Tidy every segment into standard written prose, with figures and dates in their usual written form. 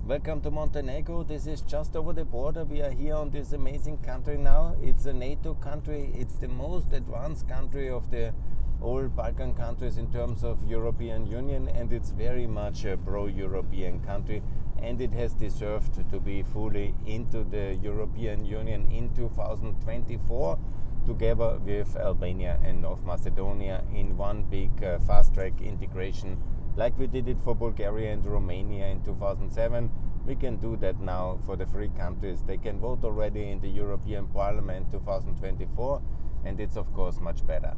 Welcome to Montenegro. This is just over the border. We are here on this amazing country now. It's a NATO country. It's the most advanced country of the all Balkan countries in terms of European Union, and it's very much a pro-European country, and it has deserved to be fully into the European Union in 2024 together with Albania and North Macedonia in one big fast-track integration. Like we did it for Bulgaria and Romania in 2007, we can do that now for the three countries. They can vote already in the European Parliament 2024, and it's of course much better.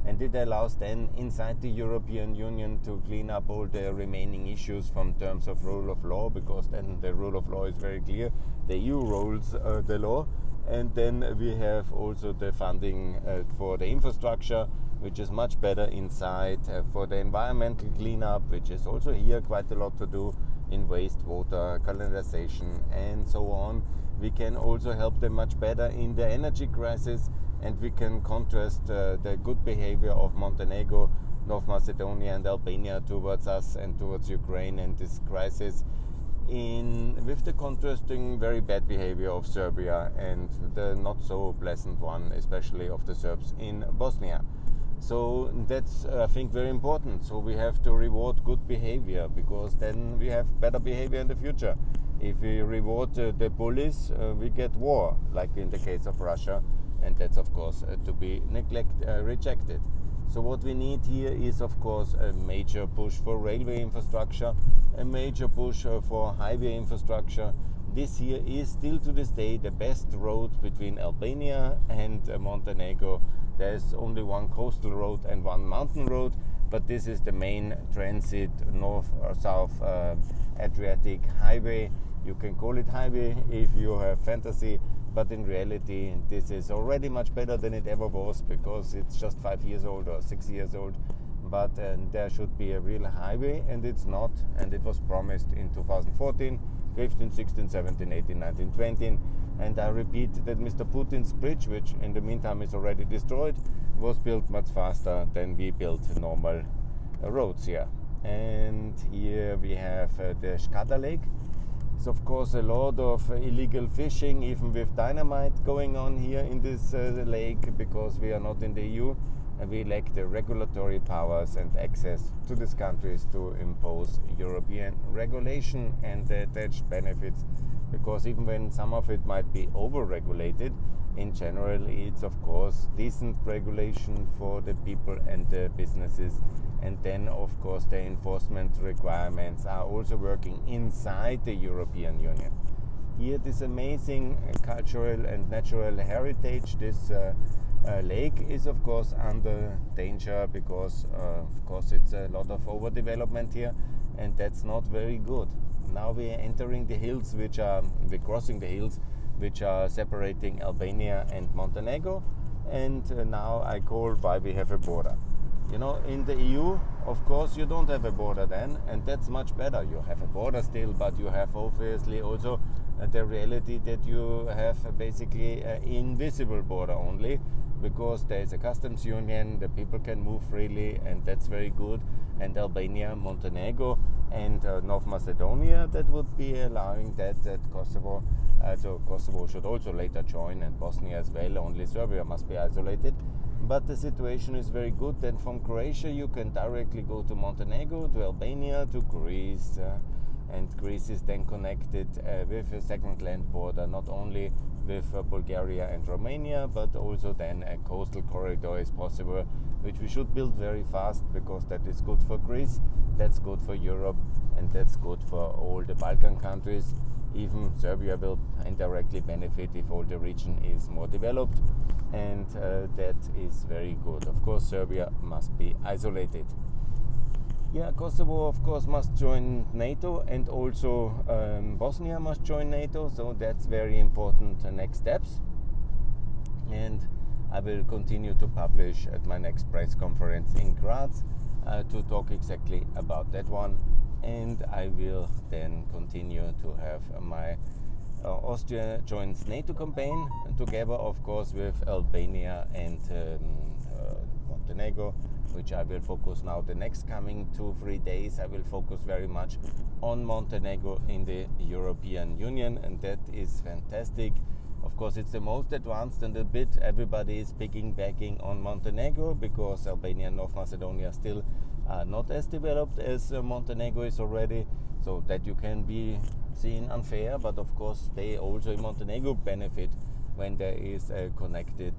And it allows then inside the European Union to clean up all the remaining issues from terms of rule of law, because then the rule of law is very clear. The EU rules the law, and then we have also the funding for the infrastructure, which is much better inside, for the environmental cleanup, which is also here quite a lot to do in wastewater, colonization and so on. We can also help them much better in the energy crisis, and we can contrast the good behavior of Montenegro, North Macedonia and Albania towards us and towards Ukraine in this crisis, with the contrasting very bad behavior of Serbia and the not so pleasant one, especially of the Serbs in Bosnia. So that's, I think, very important. So we have to reward good behavior, because then we have better behavior in the future. If we reward the bullies, we get war, like in the case of Russia, and that's of course to be rejected. So what we need here is of course a major push for railway infrastructure, a major push for highway infrastructure. This here is still to this day the best road between Albania and Montenegro. There's only one coastal road and one mountain road, but this is the main transit north or south Adriatic highway. You can call it highway if you have fantasy, but in reality this is already much better than it ever was, because it's just 5 years old or 6 years old. But there should be a real highway, and it's not, and it was promised in 2014, 15, 16, 17, 18, 19, 20. And I repeat that Mr. Putin's bridge, which in the meantime is already destroyed, was built much faster than we built normal roads here. And here we have the Škada Lake. It's of course a lot of illegal fishing, even with dynamite going on here in this lake, because we are not in the EU. And we lack the regulatory powers and access to these countries to impose European regulation and the attached benefits, because even when some of it might be over-regulated, in general it's of course decent regulation for the people and the businesses. And then of course the enforcement requirements are also working inside the European Union. Here this amazing cultural and natural heritage, this lake is of course under danger, because of course it's a lot of overdevelopment here, and that's not very good. Now we are entering the hills, we're crossing the hills which are separating Albania and Montenegro, and now I call why we have a border. You know, in the EU, of course, you don't have a border then, and that's much better. You have a border still, but you have obviously also the reality that you have basically an invisible border only, because there is a customs union, the people can move freely, and that's very good. And Albania, Montenegro, and North Macedonia, that would be allowing that Kosovo, so Kosovo should also later join, and Bosnia as well, only Serbia must be isolated. But the situation is very good. Then from Croatia you can directly go to Montenegro, to Albania, to Greece, and Greece is then connected with a second land border, not only with Bulgaria and Romania, but also then a coastal corridor is possible, which we should build very fast, because that is good for Greece, that's good for Europe, and that's good for all the Balkan countries. Even Serbia will indirectly benefit if all the region is more developed, and that is very good. Of course, Serbia must be isolated. Yeah, Kosovo of course must join NATO, and also Bosnia must join NATO, so that's very important next steps. And I will continue to publish at my next press conference in Graz to talk exactly about that one. And I will then continue to have my Austria joins NATO campaign, together of course with Albania and Montenegro, which I will focus now the next coming 2-3 days. I will focus very much on Montenegro in the European Union, and that is fantastic. Of course, it's the most advanced, and a bit everybody is backing on Montenegro, because Albania and North Macedonia still are not as developed as Montenegro is already, so that you can be seen unfair. But of course, they also in Montenegro benefit when there is a connected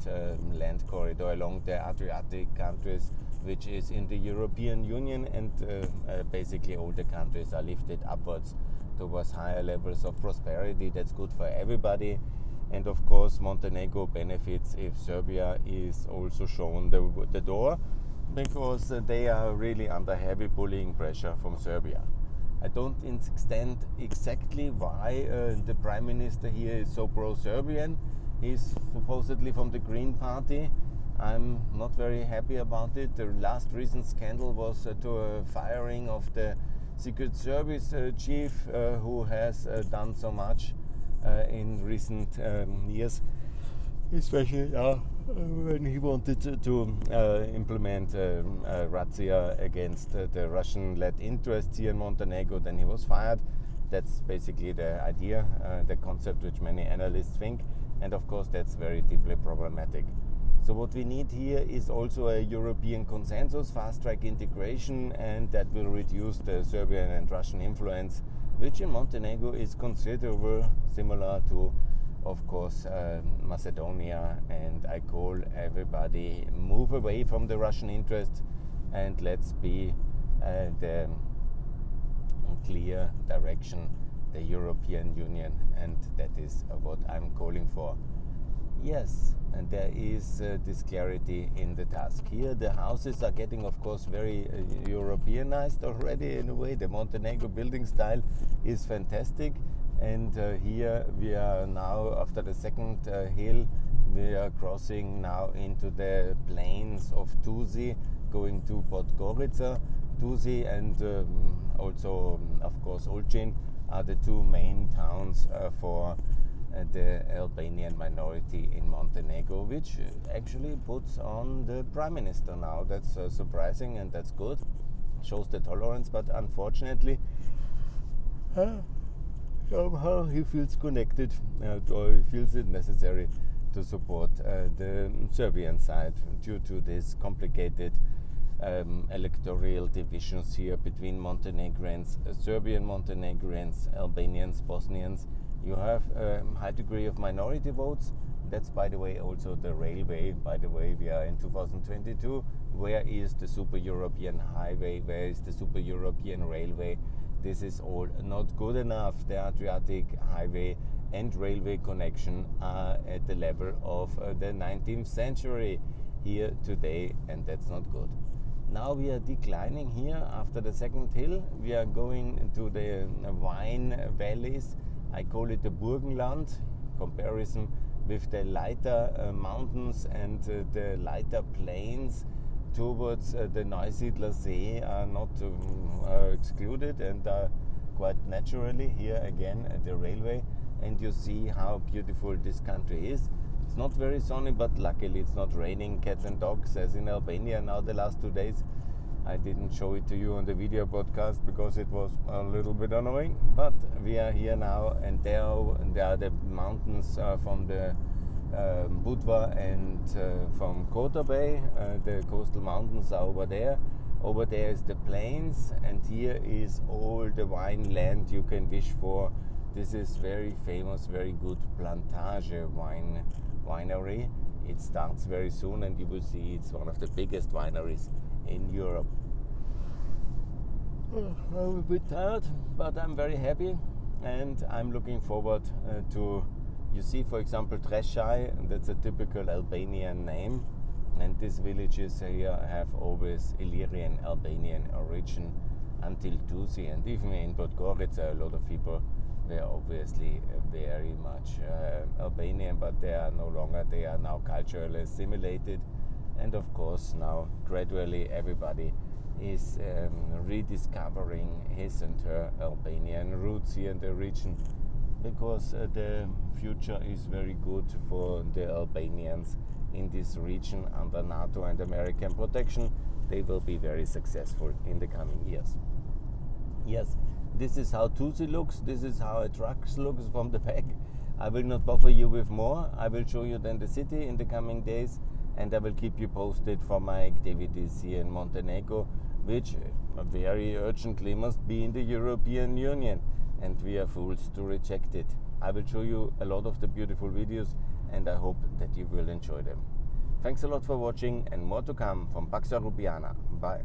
land corridor along the Adriatic countries, which is in the European Union, and basically all the countries are lifted upwards towards higher levels of prosperity. That's good for everybody. And of course, Montenegro benefits if Serbia is also shown the door, because they are really under heavy bullying pressure from Serbia. I don't understand exactly why the Prime Minister here is so pro-Serbian. He's supposedly from the Green Party. I'm not very happy about it. The last recent scandal was to a firing of the Secret Service chief, who has done so much in recent years, especially when he wanted to implement razzia against the Russian-led interests here in Montenegro. Then he was fired. That's basically the idea, the concept which many analysts think, and of course that's very deeply problematic. So what we need here is also a European consensus, fast-track integration, and that will reduce the Serbian and Russian influence, which in Montenegro is considerable, similar to, of course, Macedonia. And I call everybody, move away from the Russian interests, and let's be the clear direction, the European Union, and that is what I'm calling for. Yes, and there is this clarity in the task. Here the houses are getting, of course, very Europeanized already in a way. The Montenegro building style is fantastic, and here we are now, after the second hill, we are crossing now into the plains of Tuzi, going to Podgorica. Tuzi and also, of course, Olcin are the two main towns for the Albanian minority in Montenegro, which actually puts on the Prime Minister now. That's surprising, and that's good. Shows the tolerance, but unfortunately somehow he feels connected, or he feels it necessary to support the Serbian side due to this complicated electoral divisions here between Montenegrins, Serbian Montenegrins, Albanians, Bosnians. You have a high degree of minority votes. That's, by the way, also the railway. By the way, we are in 2022. Where is the super European highway? Where is the super European railway? This is all not good enough. The Adriatic highway and railway connection are at the level of the 19th century here today, and that's not good. Now we are declining here after the second hill. We are going to the wine valleys. I call it the Burgenland, comparison with the lighter mountains and the lighter plains towards the Neusiedler See are not excluded, and are quite naturally here again at the railway. And you see how beautiful this country is. It's not very sunny, but luckily it's not raining cats and dogs as in Albania now the last 2 days. I didn't show it to you on the video podcast because it was a little bit annoying, but we are here now, and there are the mountains from the Budva and from Kota Bay. The coastal mountains are over there. Over there is the plains, and here is all the wine land you can wish for. This is very famous, very good Plantage winery. It starts very soon, and you will see it's one of the biggest wineries in Europe. I'm a bit tired, but I'm very happy, and I'm looking forward to, you see, for example, Treshaj, that's a typical Albanian name, and these villages here have always Illyrian Albanian origin until Tuzi, and even in Podgorica a lot of people were obviously very much Albanian, but they are no longer. They are now culturally assimilated, and of course now gradually everybody is rediscovering his and her Albanian roots here in the region, because the future is very good for the Albanians in this region under NATO and American protection, they will be very successful in the coming years. Yes, this is how Tuzi looks, this is how a truck looks from the back. I will not bother you with more. I will show you then the city in the coming days, and I will keep you posted for my activities here in Montenegro, which very urgently must be in the European Union, and we are fools to reject it. I will show you a lot of the beautiful videos, and I hope that you will enjoy them. Thanks a lot for watching, and more to come from Pax Europiana. Bye.